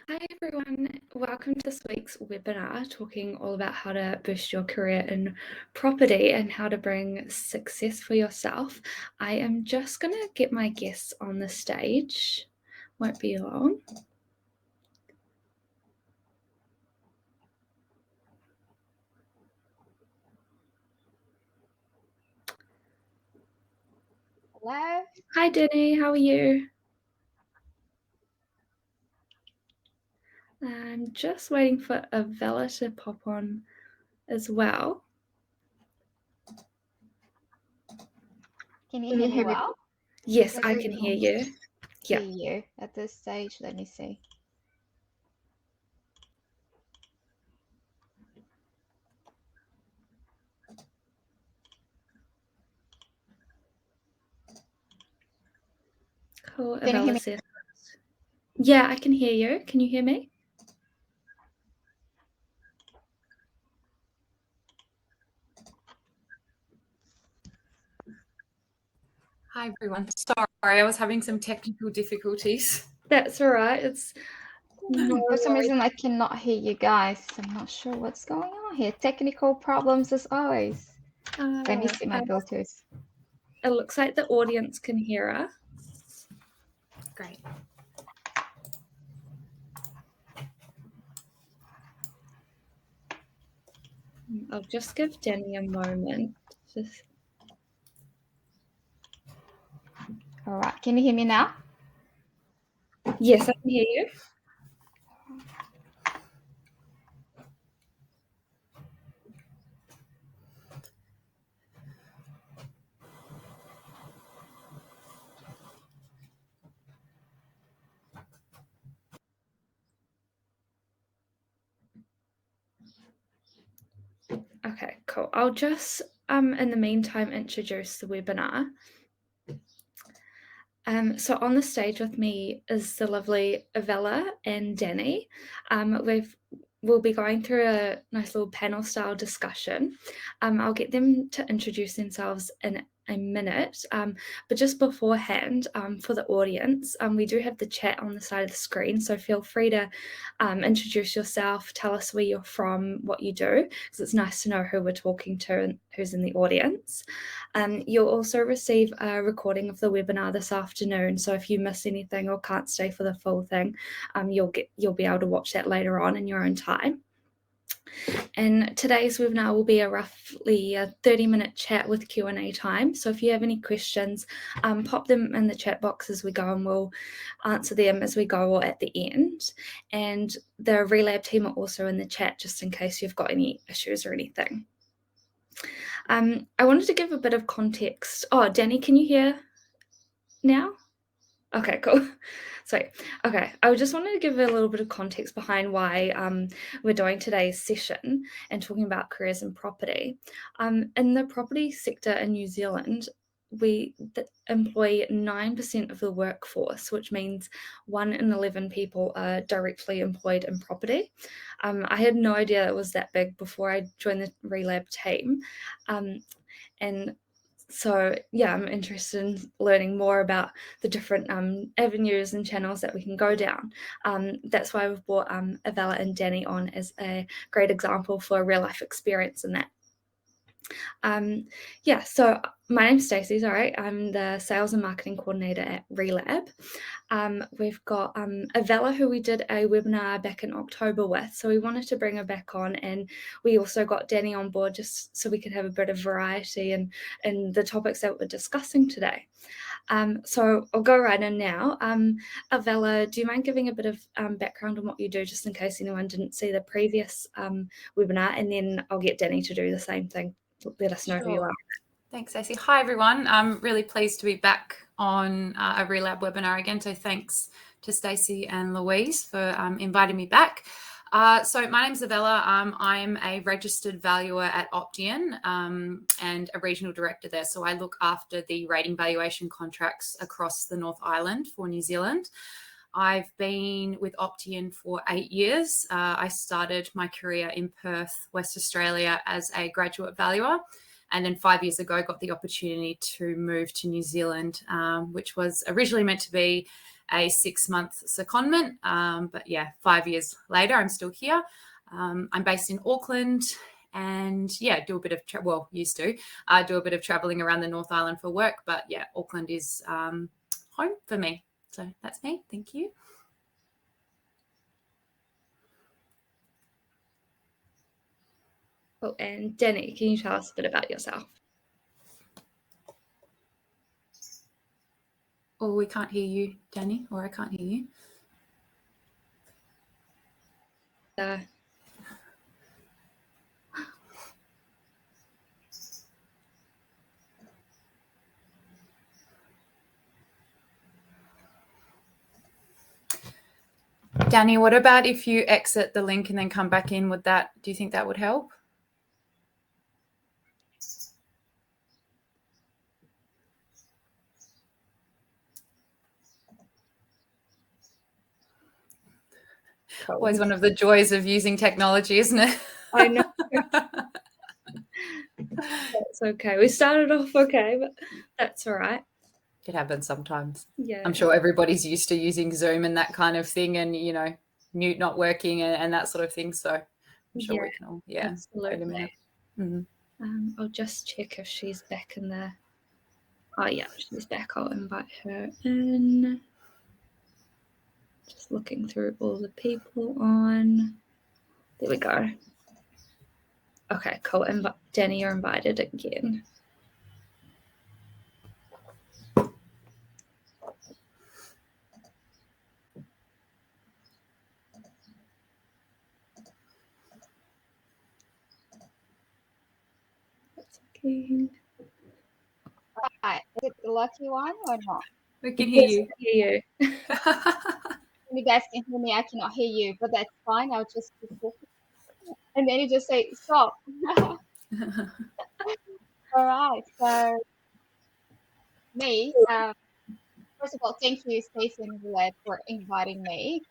Hi everyone, welcome to this week's webinar talking all about how to boost your career in property and how to bring success for yourself. I am just going to get my guests on the stage, won't be long. Hello. Hi Dani, how are you? I'm just waiting for Avella to pop on as well. Can you hear me well? Yes, I can hear you. Yeah. Hear you at this stage. Let me see. Cool. Can you hear me? Says, yeah, I can hear you. Can you hear me? Hi everyone. Sorry, I was having some technical difficulties. That's all right. It's For some reason, I cannot hear you guys. I'm not sure what's going on here. Technical problems as always. Let me see my Bluetooth. It looks like the audience can hear us. Great. I'll just give Dani a moment. All right. Can you hear me now? Yes, I can hear you. Okay, cool. I'll just, in the meantime, introduce the webinar. So on the stage with me is the lovely Avella and Dani. We'll be going through a nice little panel style discussion. I'll get them to introduce themselves in a minute, but just beforehand, for the audience, we do have the chat on the side of the screen, so feel free to introduce yourself, tell us where you're from, what you do, because it's nice to know who we're talking to and who's in the audience. You'll also receive a recording of the webinar this afternoon, so if you miss anything or can't stay for the full thing, you'll be able to watch that later on in your own time. And today's webinar will be a roughly 30-minute chat with Q&A time. So if you have any questions, pop them in the chat box as we go and we'll answer them as we go or at the end. And the Relab team are also in the chat just in case you've got any issues or anything. I wanted to give a bit of context. Oh, Dani, can you hear now? Okay, cool. Sorry. Okay, I just wanted to give a little bit of context behind why we're doing today's session and talking about careers in property. In the property sector in New Zealand, we employ 9% of the workforce, which means 1 in 11 people are directly employed in property. I had no idea it was that big before I joined the Relab team. And so yeah, I'm interested in learning more about the different avenues and channels that we can go down. That's why we've brought Avella and Dani on as a great example for a real life experience in that. Yeah, so my name's Stacey, I'm the sales and marketing coordinator at Relab. We've got Avella, who we did a webinar back in October with, so we wanted to bring her back on, and we also got Dani on board just so we could have a bit of variety in the topics that we're discussing today. So I'll go right in now. Avella, do you mind giving a bit of background on what you do, just in case anyone didn't see the previous webinar, and then I'll get Dani to do the same thing. Let us know who you are. Thanks, Stacey. Hi, everyone. I'm really pleased to be back on a Relab webinar again. So thanks to Stacey and Louise for inviting me back. So my name's Avella. I'm a registered valuer at Optian and a regional director there. So I look after the rating valuation contracts across the North Island for New Zealand. I've been with Optian for 8 years. I started my career in Perth, West Australia as a graduate valuer. And then 5 years ago, got the opportunity to move to New Zealand, which was originally meant to be a 6-month secondment. But yeah, 5 years later, I'm still here. I'm based in Auckland and do a bit of, used to do a bit of traveling around the North Island for work. But yeah, Auckland is home for me. So that's me. Thank you. Oh, and Dani, can you tell us a bit about yourself? Oh, we can't hear you, Dani, or I can't hear you. Dani, what about if you exit the link and then come back in? Do you think that would help? Cool. Always one of the joys of using technology, isn't it? I know. That's okay. We started off okay, but that's all right. It happens sometimes. Yeah. I'm sure everybody's used to using Zoom and that kind of thing, and mute not working and that sort of thing. So I'm sure we can all absolutely. Wait a minute. Mm-hmm. I'll just check if she's back in there. Oh yeah, she's back. I'll invite her in. Just looking through all the people on. There we go. Okay, cool. Dani, you're invited again. That's okay. Hi. Is it the lucky one or not? We can hear you. Hear you. You guys can hear me. I cannot hear you, but that's fine. I'll just keep talking. And then you just say stop. All right. So me, first of all, thank you, Stacey and Relab, for inviting me.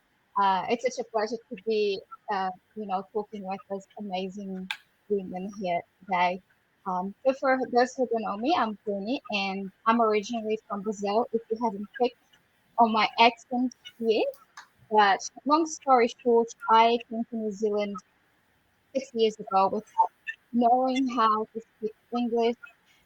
It's such a pleasure to be, talking with those amazing women here today. So for those who don't know me, I'm Dani, and I'm originally from Brazil. If you haven't picked on my accent yet, but long story short, I came to New Zealand 6 years ago without knowing how to speak English.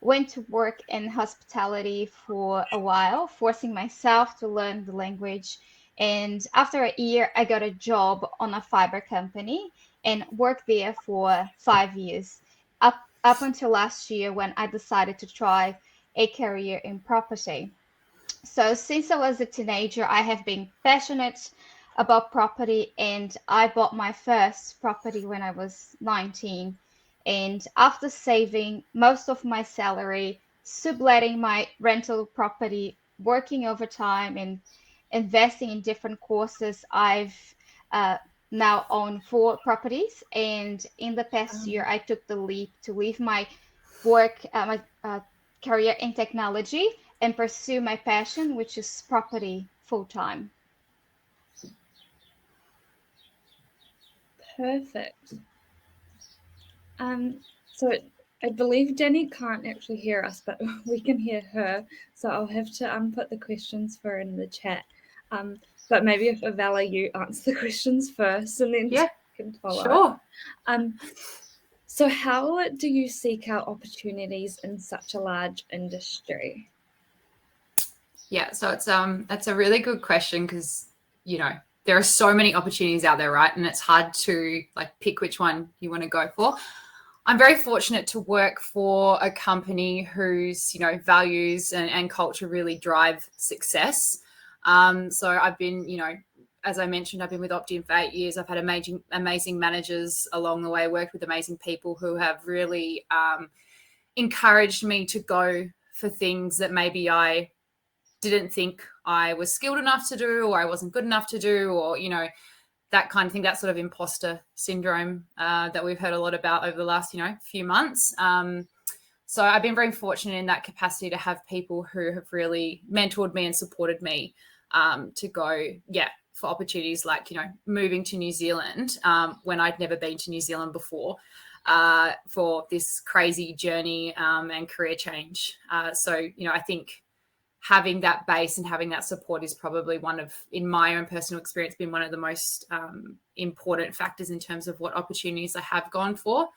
Went to work in hospitality for a while, forcing myself to learn the language. And after a year, I got a job on a fiber company and worked there for 5 years, up until last year when I decided to try a career in property. So since I was a teenager, I have been passionate about property, and I bought my first property when I was 19. And after saving most of my salary, subletting my rental property, working overtime, and investing in different courses, I've uh, now own 4 properties. And in the past year, I took the leap to leave my work, my career in technology, and pursue my passion, which is property, full-time. Perfect. So I believe Dani can't actually hear us, but we can hear her. So I'll have to put the questions for her in the chat. But maybe if Avella, you answer the questions first, and then Yeah, can follow. Sure. So how do you seek out opportunities in such a large industry? Yeah, so it's that's a really good question because there are so many opportunities out there, right? And it's hard to pick which one you want to go for. I'm very fortunate to work for a company whose values and culture really drive success. So I've been as I mentioned, I've been with Optium for 8 years. I've had amazing managers along the way, worked with amazing people who have really encouraged me to go for things that maybe I didn't think I was skilled enough to do, or I wasn't good enough to do, or, that kind of thing, that sort of imposter syndrome that we've heard a lot about over the last, few months. So I've been very fortunate in that capacity to have people who have really mentored me and supported me to go, for opportunities like, moving to New Zealand when I'd never been to New Zealand before. for this crazy journey and career change. So, you know, I think having that base and having that support is probably in my own personal experience, been one of the most important factors in terms of what opportunities I have gone for.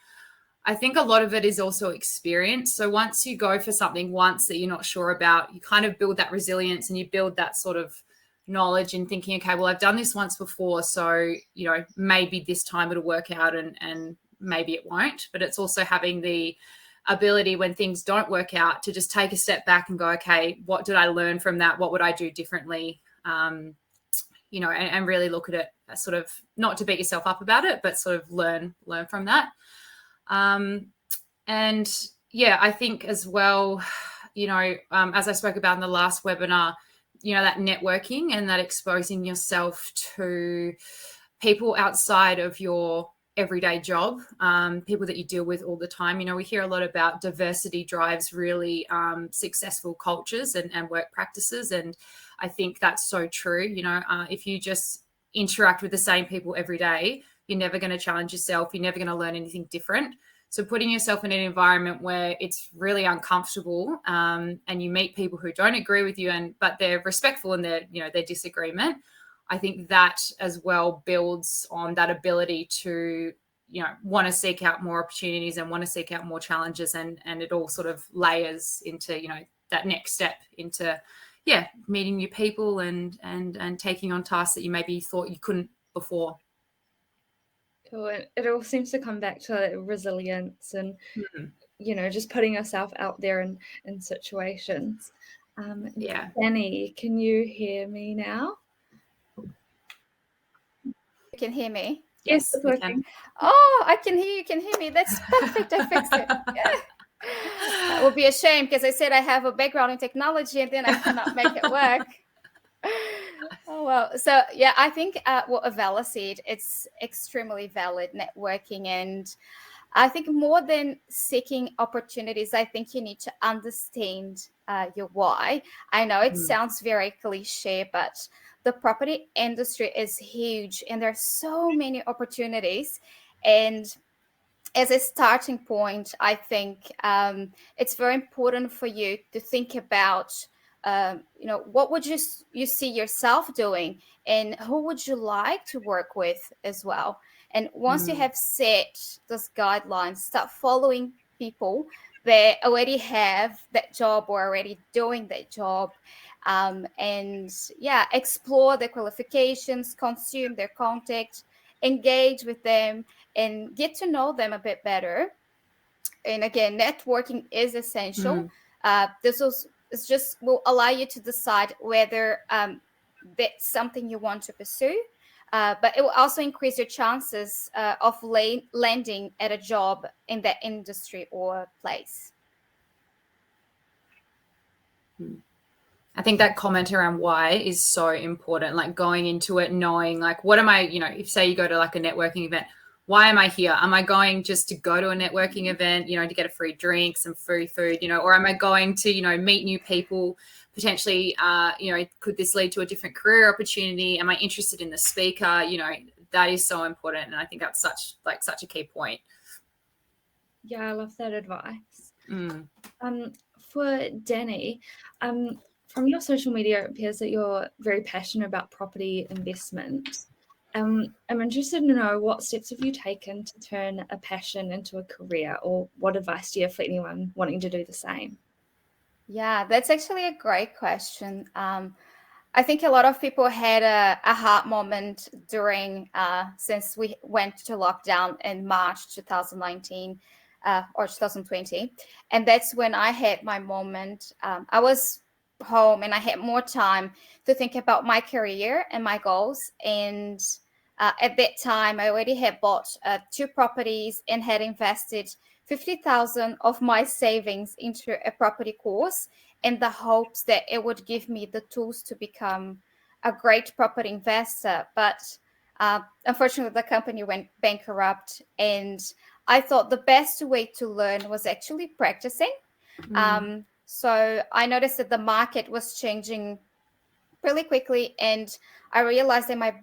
I think a lot of it is also experience. So once you go for something once that you're not sure about, you kind of build that resilience and you build that sort of knowledge and thinking, okay, well, I've done this once before, so, you know, maybe this time it'll work out and maybe it won't. But it's also having the ability when things don't work out to just take a step back and go, okay, what did I learn from that? What would I do differently? You know, and really look at it sort of, not to beat yourself up about it, but sort of learn from that. And yeah, I think as well, you know, as I spoke about in the last webinar, you know, that networking and that exposing yourself to people outside of your everyday job, people that you deal with all the time. You know, we hear a lot about diversity drives really successful cultures and work practices. And I think that's so true. You know, if you just interact with the same people every day, you're never going to challenge yourself. You're never going to learn anything different. So putting yourself in an environment where it's really uncomfortable and you meet people who don't agree with you, but they're respectful in their disagreement, I think that as well builds on that ability to, you know, want to seek out more opportunities and want to seek out more challenges, and it all sort of layers into, you know, that next step into, yeah, meeting new people and taking on tasks that you maybe thought you couldn't before. Cool. It all seems to come back to resilience and, you know, just putting yourself out there in situations. Yeah. Dani, can you hear me now? You can hear me? Yes, it's we working. can. Oh, I can hear you. Can hear me. That's perfect. I fixed it. Yeah. That would be a shame because I said I have a background in technology and then I cannot make it work. Oh, well. So, yeah, I think what Avella said, it's extremely valid, networking. And I think more than seeking opportunities, I think you need to understand your why. I know it sounds very cliche, but the property industry is huge and there are so many opportunities. And as a starting point, I think it's very important for you to think about, you know, what would you see yourself doing and who would you like to work with as well. And once you have set those guidelines, start following people that already have that job or already doing that job. And yeah, explore their qualifications, consume their content, engage with them, and get to know them a bit better. And again, networking is essential. This is just will allow you to decide whether that's something you want to pursue. But it will also increase your chances of landing at a job in that industry or place. I think that comment around why is so important, like going into it knowing, like, what am I, you know, if say you go to like a networking event, why am I here? Am I going just to go to a networking event, you know, to get a free drink, some free food, you know, or am I going to, you know, meet new people, potentially, you know, could this lead to a different career opportunity? Am I interested in the speaker? You know, that is so important. And I think that's such a key point. Yeah, I love that advice. For Dani, from your social media, it appears that you're very passionate about property investment. I'm interested to know, what steps have you taken to turn a passion into a career, or what advice do you have for anyone wanting to do the same? Yeah, that's actually a great question. I think a lot of people had a aha moment during since we went to lockdown in March 2019 or 2020, and that's when I had my moment. I was home and I had more time to think about my career and my goals. And at that time, I already had bought 2 properties and had invested 50,000 of my savings into a property course in the hopes that it would give me the tools to become a great property investor. But unfortunately, the company went bankrupt, and I thought the best way to learn was actually practicing. So I noticed that the market was changing really quickly, and I realized that my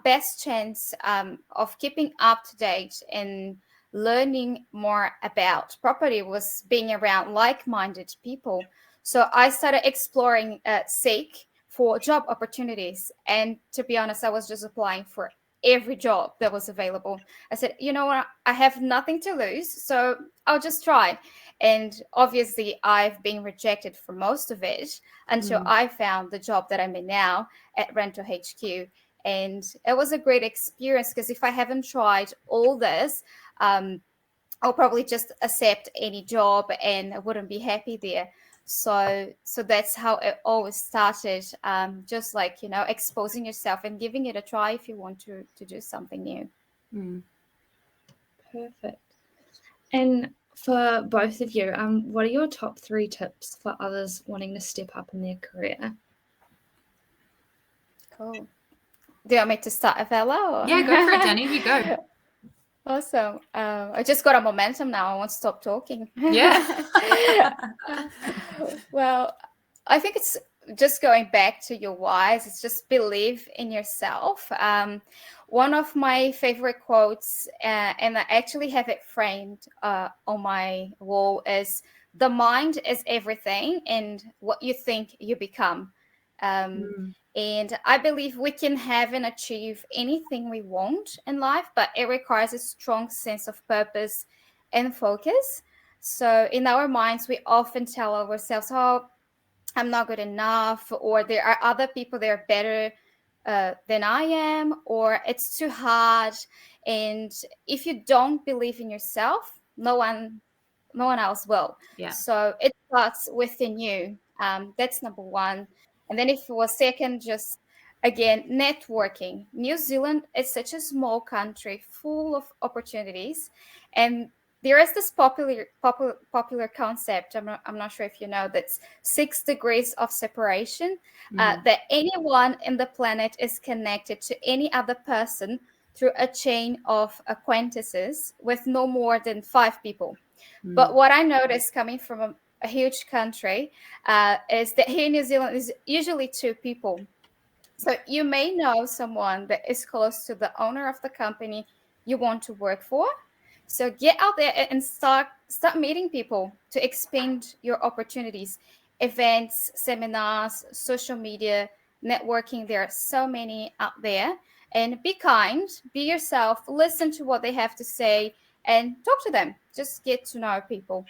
best chance of keeping up to date and learning more about property was being around like-minded people. So I started exploring Seek for job opportunities. And to be honest, I was just applying for every job that was available. I said, you know what, I have nothing to lose, so I'll just try. And obviously, I've been rejected for most of it until I found the job that I'm in now at Rental HQ. And it was a great experience because if I haven't tried all this, I'll probably just accept any job and I wouldn't be happy there. So that's how it always started. Just like, exposing yourself and giving it a try if you want to do something new. Perfect. And for both of you, what are your top 3 tips for others wanting to step up in their career? Cool. Do you want me to start, Avella? Or? Yeah, go for it, Dani. You go. Awesome. I just got a momentum now. I won't stop talking. Yeah. Well, I think it's just going back to your whys. It's just believe in yourself. One of my favorite quotes, and I actually have it framed on my wall, is the mind is everything and what you think you become. And I believe we can have and achieve anything we want in life, but it requires a strong sense of purpose and focus. So in our minds, we often tell ourselves, oh, I'm not good enough, or there are other people that are better than I am, or it's too hard. And if you don't believe in yourself, no one else will. Yeah. So it starts within you. That's number one. And then if it was second, just again, networking. New Zealand is such a small country full of opportunities. And there is this popular concept, I'm not sure if you know, that's 6 degrees of separation, that anyone in the planet is connected to any other person through a chain of acquaintances with no more than 5 people. But what I noticed coming from a huge country is that here in New Zealand is usually 2 people. So you may know someone that is close to the owner of the company you want to work for. So get out there and start meeting people to expand your opportunities, events, seminars, social media, networking. There are so many out there. And be kind, be yourself, listen to what they have to say, and talk to them. Just get to know people.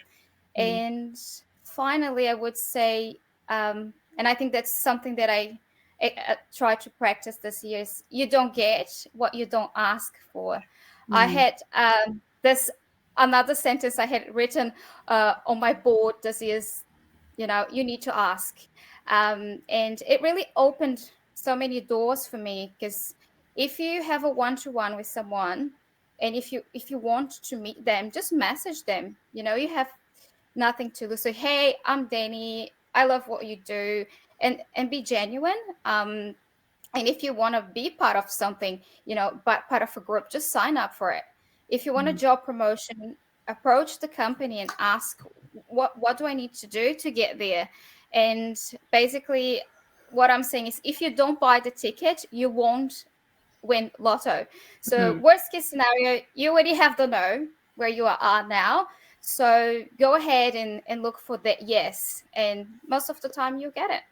And finally, I would say, and I think that's something that I try to practice this year, is you don't get what you don't ask for. I had this another sentence I had written on my board this is, you need to ask. And it really opened so many doors for me, because if you have a one-to-one with someone, and if you want to meet them, just message them. You have nothing to lose. So, hey, I'm Dani. I love what you do, and be genuine. And if you want to be part of something, but part of a group, just sign up for it. If you want a job promotion, approach the company and ask, what do I need to do to get there? And basically, what I'm saying is, if you don't buy the ticket, you won't win lotto. So worst case scenario, you already have the no where you are now. So go ahead and look for that yes. And most of the time you'll get it.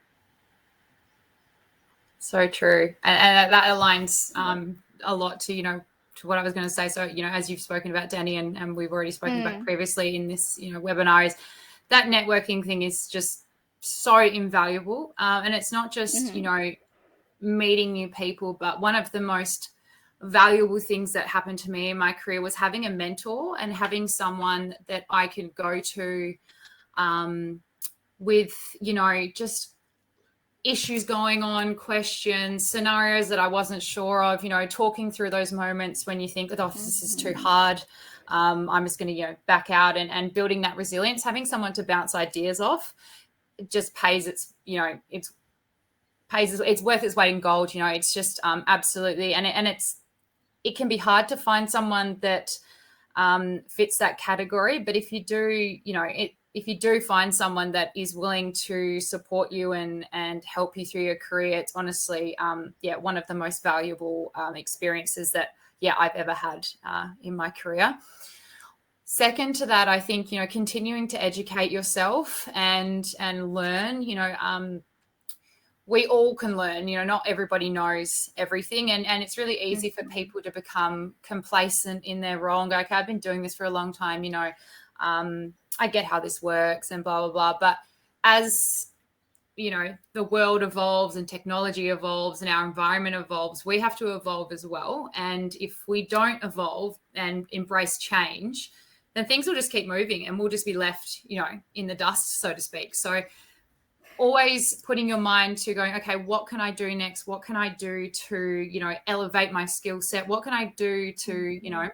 So true. And that aligns a lot to, to what I was going to say. So, as you've spoken about, Dani, and we've already spoken about previously in this, webinar, is that networking thing is just so invaluable. And it's not just, meeting new people, but one of the most valuable things that happened to me in my career was having a mentor and having someone that I could go to with, just issues going on, questions, scenarios that I wasn't sure of, talking through those moments when you think, oh, this is too hard. I'm just going to, back out, and building that resilience, having someone to bounce ideas off, it just pays it's worth its weight in gold. It's just absolutely. And it can be hard to find someone that fits that category. But if you do, if you do find someone that is willing to support you and help you through your career, it's honestly, one of the most valuable experiences that, I've ever had in my career. Second to that, I think, continuing to educate yourself and learn, we all can learn, not everybody knows everything. And it's really easy for people to become complacent in their role and go, okay, I've been doing this for a long time, I get how this works and blah, blah, blah. But as, the world evolves and technology evolves and our environment evolves, we have to evolve as well. And if we don't evolve and embrace change, then things will just keep moving and we'll just be left, in the dust, so to speak. So always putting your mind to going, okay, what can I do next? What can I do to, elevate my skill set? What can I do to,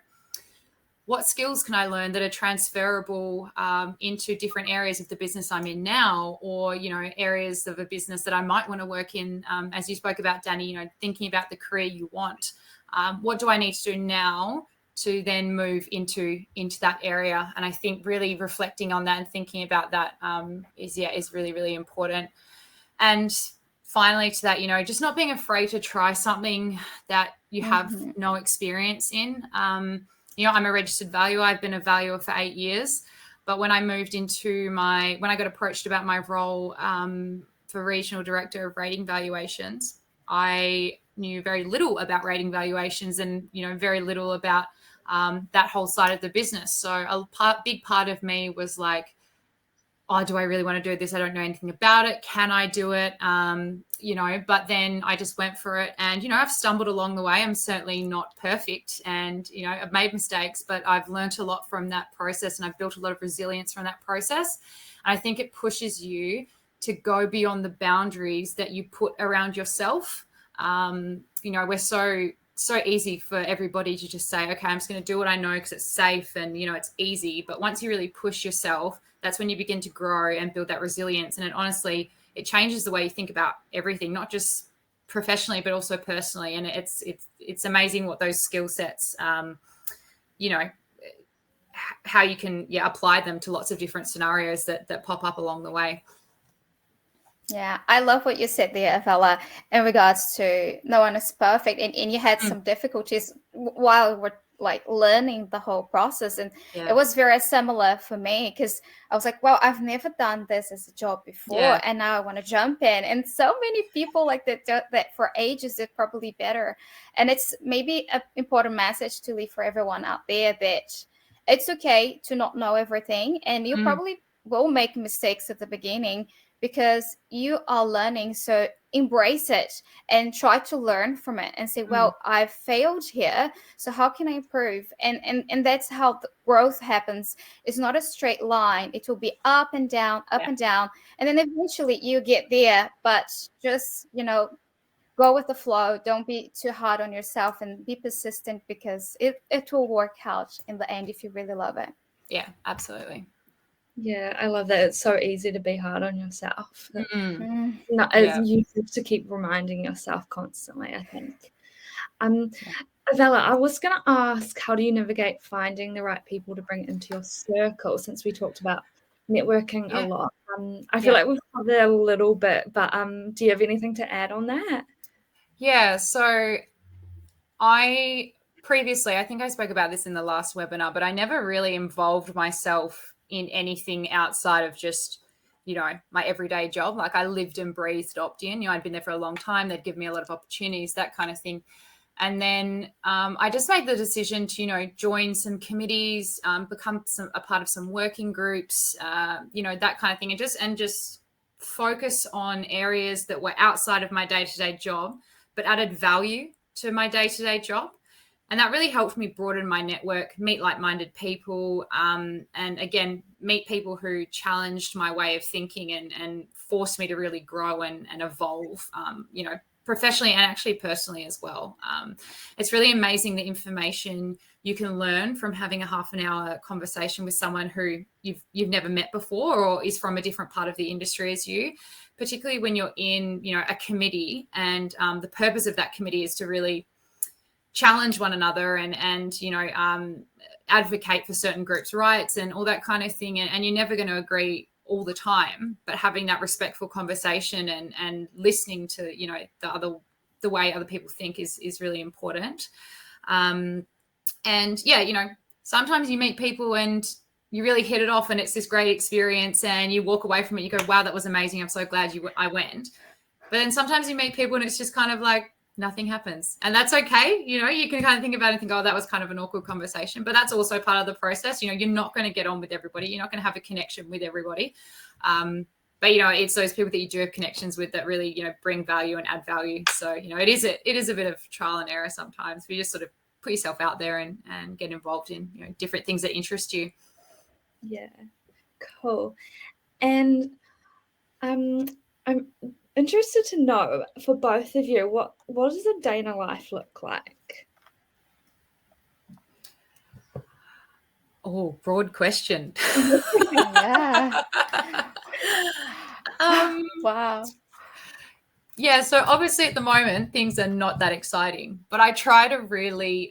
what skills can I learn that are transferable into different areas of the business I'm in now, or, areas of a business that I might want to work in, as you spoke about, Dani, thinking about the career you want. What do I need to do now to then move into that area? And I think really reflecting on that and thinking about that is really, really important. And finally to that, just not being afraid to try something that you have no experience in. I'm a registered valuer. I've been a valuer for 8 years. But when I moved when I got approached about my role for regional director of rating valuations, I knew very little about rating valuations and, very little about that whole side of the business. So a big part of me was like, oh, do I really want to do this? I don't know anything about it. Can I do it? But then I just went for it. And, I've stumbled along the way. I'm certainly not perfect. And, I've made mistakes, but I've learned a lot from that process and I've built a lot of resilience from that process. And I think it pushes you to go beyond the boundaries that you put around yourself. We're so easy for everybody to just say, okay, I'm just going to do what I know because it's safe and, it's easy. But once you really push yourself, that's when you begin to grow and build that resilience. And it changes the way you think about everything, not just professionally, but also personally. And it's amazing what those skill sets, how you can apply them to lots of different scenarios that pop up along the way. Yeah, I love what you said there, Avella, in regards to no one is perfect. And you had some difficulties while we're like learning the whole process. And it was very similar for me because I was like, well, I've never done this as a job before. And now I want to jump in. And so many people like that for ages did probably better. And it's maybe an important message to leave for everyone out there that it's okay to not know everything. And you probably will make mistakes at the beginning, because you are learning. So embrace it and try to learn from it and say, well, I've failed here, so how can I improve? And that's how the growth happens. It's not a straight line. It will be up and down, and then eventually you get there. But just, go with the flow. Don't be too hard on yourself and be persistent, because it will work out in the end if you really love it. Yeah, absolutely. Yeah, I love that. It's so easy to be hard on yourself. You have to keep reminding yourself constantly, I think. Avella, I was going to ask, how do you navigate finding the right people to bring into your circle, since we talked about networking a lot? I feel like we've covered it a little bit, but do you have anything to add on that? Yeah, so I think I spoke about this in the last webinar, but I never really involved myself in anything outside of just, my everyday job. Like I lived and breathed Optian. I'd been there for a long time. They'd give me a lot of opportunities, that kind of thing. And then I just made the decision to, join some committees, become a part of some working groups, that kind of thing, and just focus on areas that were outside of my day-to-day job, but added value to my day-to-day job. And that really helped me broaden my network, meet like-minded people, and again, meet people who challenged my way of thinking and forced me to really grow and evolve, professionally and actually personally as well. It's really amazing the information you can learn from having a half an hour conversation with someone who you've never met before or is from a different part of the industry as you, particularly when you're in, a committee, and the purpose of that committee is to really challenge one another and advocate for certain groups' rights and all that kind of thing. And you're never going to agree all the time, but having that respectful conversation and listening to, the way other people think is really important. sometimes you meet people and you really hit it off and it's this great experience and you walk away from it, you go, wow, that was amazing. I'm so glad I went. But then sometimes you meet people and it's just kind of like nothing happens. And that's okay. You know, you can kind of think about it and think, oh, that was kind of an awkward conversation. But that's also part of the process. You know, you're not going to get on with everybody. You're not going to have a connection with everybody. But, you know, it's those people that you do have connections with that really, you know, bring value and add value. So, you know, it is a bit of trial and error sometimes. But you just sort of put yourself out there and get involved in, you know, different things that interest you. Yeah, cool. And I'm interested to know for both of you, what does a day in a life look like? Oh, broad question. Yeah. Wow. Yeah, so obviously at the moment things are not that exciting, but I try to really,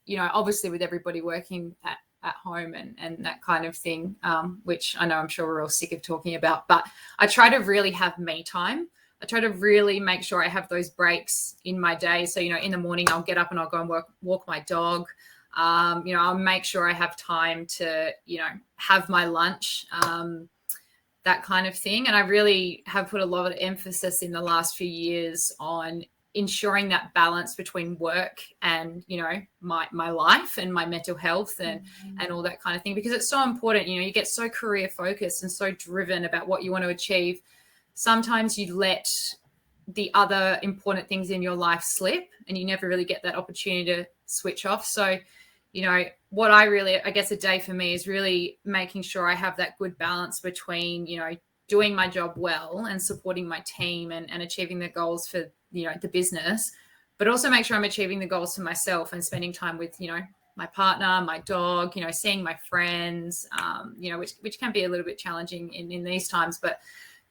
you know, obviously with everybody working at home and that kind of thing, which I know I'm sure we're all sick of talking about, but I try to really have me time. I try to really make sure I have those breaks in my day. So, you know, in the morning I'll get up and I'll go and walk my dog. You know, I'll make sure I have time to, you know, have my lunch, that kind of thing. And I really have put a lot of emphasis in the last few years on ensuring that balance between work and, you know, my life and my mental health and all that kind of thing, because it's so important. You know, you get so career focused and so driven about what you want to achieve. Sometimes you let the other important things in your life slip and you never really get that opportunity to switch off. So, you know, what I guess a day for me is really making sure I have that good balance between, you know, doing my job well and supporting my team and achieving the goals for, you know, the business, but also make sure I'm achieving the goals for myself and spending time with, you know, my partner, my dog, you know, seeing my friends, you know, which can be a little bit challenging in these times, but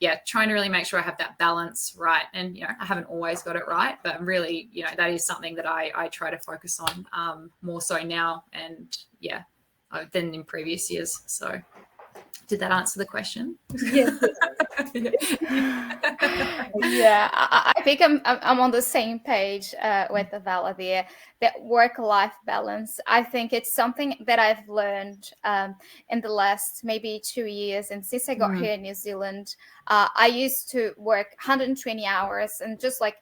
yeah, trying to really make sure I have that balance right. And, you know, I haven't always got it right, but really, you know, that is something that I try to focus on more so now and yeah, than in previous years. So did that answer the question? Yeah. Yeah, I think I'm on the same page with Avella there. That work-life balance, I think it's something that I've learned in the last maybe 2 years. And since I got here in New Zealand, I used to work 120 hours and just like,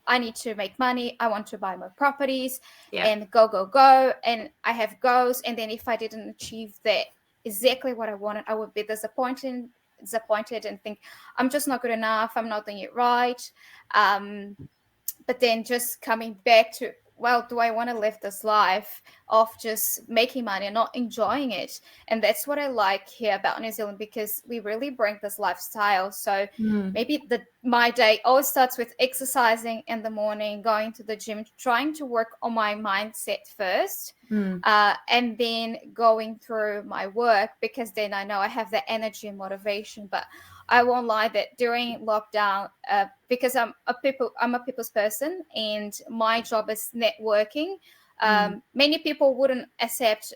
I need to make money. I want to buy more properties and go. And I have goals. And then if I didn't achieve that exactly what I wanted, I would be disappointed and think I'm just not good enough, I'm not doing it right. But then just coming back to, well, do I want to live this life of just making money and not enjoying it? And that's what I like here about New Zealand, because we really bring this lifestyle. So maybe my day always starts with exercising in the morning, going to the gym, trying to work on my mindset first, and then going through my work, because then I know I have the energy and motivation. But I won't lie that during lockdown, because I'm a people's person and my job is networking, many people wouldn't accept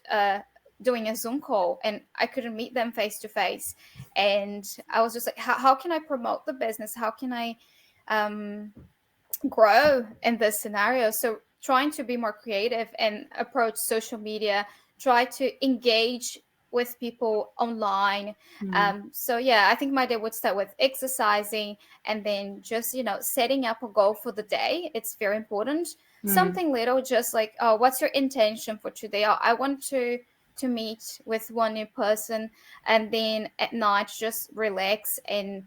doing a Zoom call, and I couldn't meet them face to face. And I was just like, how can I promote the business? How can I grow in this scenario? So trying to be more creative and approach social media, try to engage with people online. So yeah, I think my day would start with exercising and then just, you know, setting up a goal for the day. It's very important. Something little, just like, oh, what's your intention for today? Oh, I want to meet with one new person, and then at night just relax and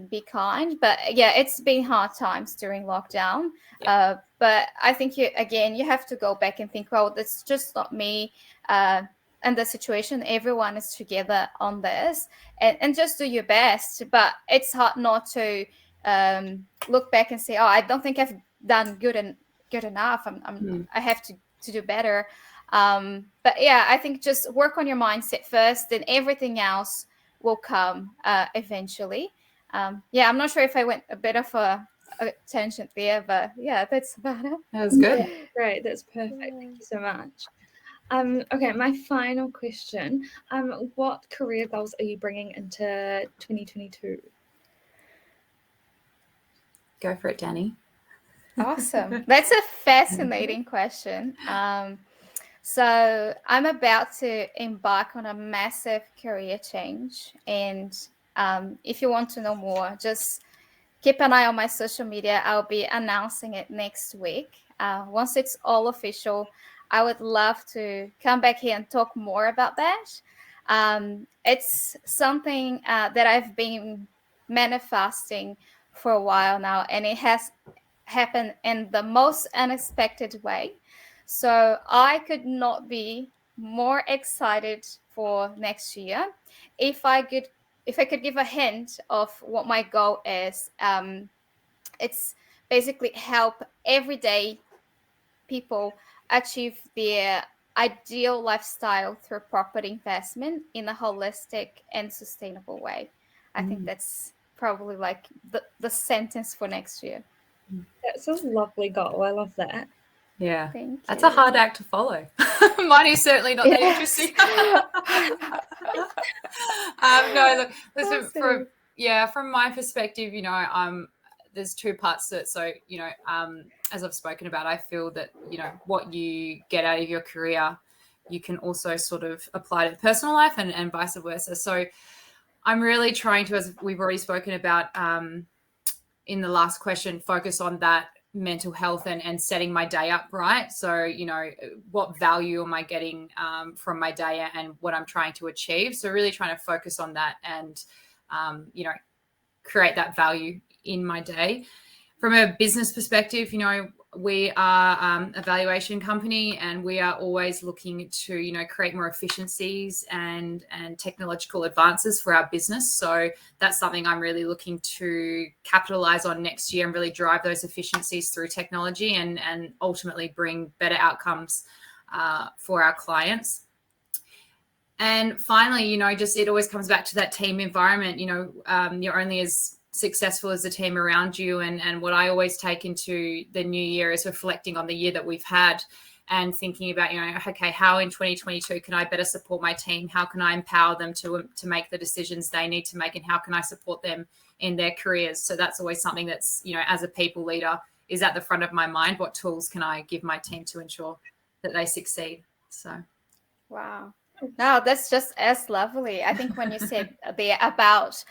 be kind. But yeah, it's been hard times during lockdown. But I think you have to go back and think, well, that's just not me and the situation. Everyone is together on this, and just do your best. But it's hard not to look back and say, oh, I don't think I've done good enough. I have to do better. But yeah, I think just work on your mindset first, then everything else will come eventually. Yeah, I'm not sure if I went a bit of a tangent there, but yeah, that's about it. That was good. Yeah, great, that's perfect. Thank you so much. Okay, my final question. What career goals are you bringing into 2022? Go for it, Dani. Awesome. That's a fascinating question. So I'm about to embark on a massive career change. And if you want to know more, just keep an eye on my social media. I'll be announcing it next week. Once it's all official, I would love to come back here and talk more about that. It's something that I've been manifesting for a while now, and it has happened in the most unexpected way. So I could not be more excited for next year. If I could give a hint of what my goal is, it's basically help everyday people achieve their ideal lifestyle through property investment in a holistic and sustainable way. I think that's probably like the sentence for next year. That's a lovely goal. I love that. Yeah. Thank That's you. a hard act to follow. Mine is certainly not that interesting. No, look, listen, from my perspective, there's two parts to it. So, as I've spoken about, I feel that, what you get out of your career, you can also sort of apply to personal life and vice versa. So I'm really trying to, as we've already spoken about in the last question, focus on that mental health and setting my day up right. So, what value am I getting from my day and what I'm trying to achieve? So really trying to focus on that and, create that value in my day. From a business perspective, we are a valuation company, and we are always looking to, create more efficiencies and technological advances for our business. So that's something I'm really looking to capitalize on next year and really drive those efficiencies through technology and ultimately bring better outcomes for our clients. And finally, just it always comes back to that team environment. You're only as successful as the team around you. And what I always take into the new year is reflecting on the year that we've had and thinking about, okay, how in 2022 can I better support my team? How can I empower them to make the decisions they need to make? And how can I support them in their careers? So that's always something that's, as a people leader, is at the front of my mind. What tools can I give my team to ensure that they succeed? So. Wow. No, that's just as lovely. I think when you said there about,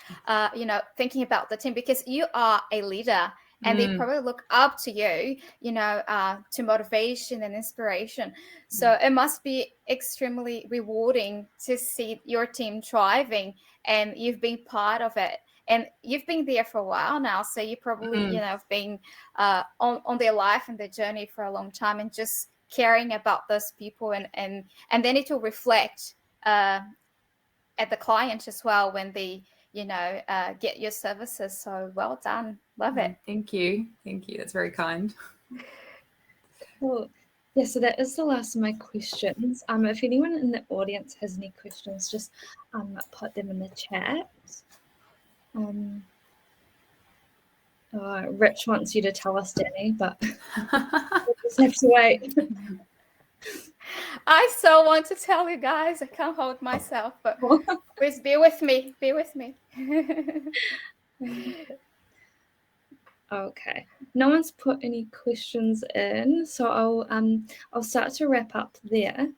thinking about the team, because you are a leader and they probably look up to you, to motivation and inspiration. So it must be extremely rewarding to see your team thriving and you've been part of it. And you've been there for a while now. So you probably, have been on their life and their journey for a long time and just caring about those people and then it will reflect at the client as well when they get your services. So well done. Love it. Thank you that's very kind. Cool. Yeah, so that is the last of my questions. If anyone in the audience has any questions, just put them in the chat. Rich wants you to tell us, Dani, but we'll just have to wait. I so want to tell you guys. I can't hold myself, but please be with me. Be with me. Okay. No one's put any questions in, so I'll start to wrap up there.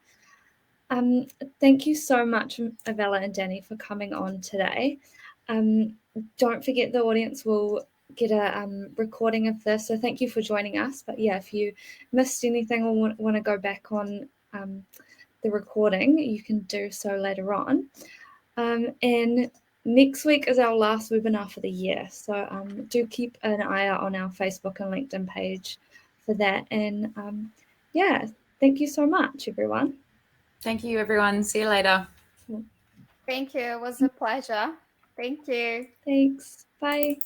Thank you so much, Avella and Dani, for coming on today. Don't forget the audience will get a recording of this, so thank you for joining us. But yeah, if you missed anything or want to go back on the recording, you can do so later on. And next week is our last webinar for the year, so do keep an eye out on our Facebook and LinkedIn page for that. And yeah, thank you so much, everyone. Thank you, everyone. See you later. Thank you. It was a pleasure. Thank you. Thanks. Bye.